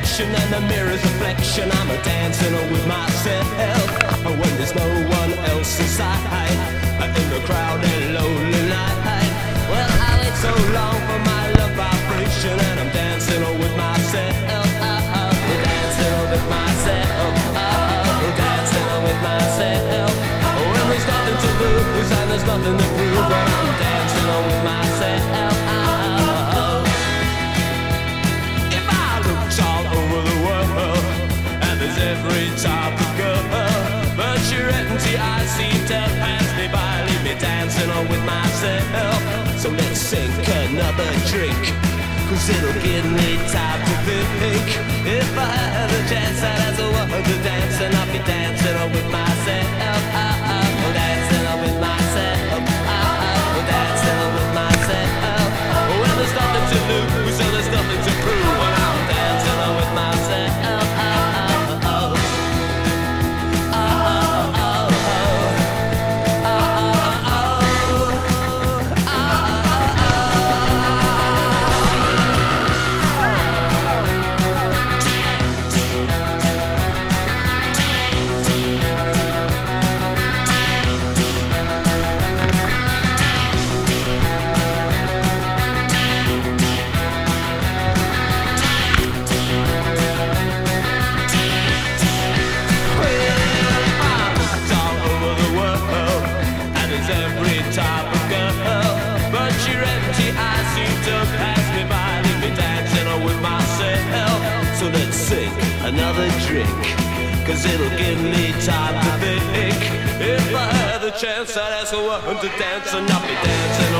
action and the mirror's reflection. I'm a dancing with myself when there's no one else inside, in the crowded lonely night. Well, I wait so long for my love vibration, and I'm dancing with myself. Dancing with myself. Dancing with myself. When there's nothing to lose and there's nothing to prove, but I'm dancing with myself. If I looked all over the world, and there's every type of girl, but you're empty, I seem to pass me by. Leave me dancing with myself. So let's sink another drink, 'cause it'll give me time to think. If I had a chance, I'd ask a woman to dance, and I'll be dancing with myself. Dancing with myself. Dancing with myself. When there's nothing to lose and there's nothing to prove, and I'm dancing with myself. Every type of girl, but you're empty, I seem to pass me by. Leave me dancing with myself. So let's sink another drink, 'cause it'll give me time to think. If I had the chance, I'd ask a woman to dance, and I'll be dancing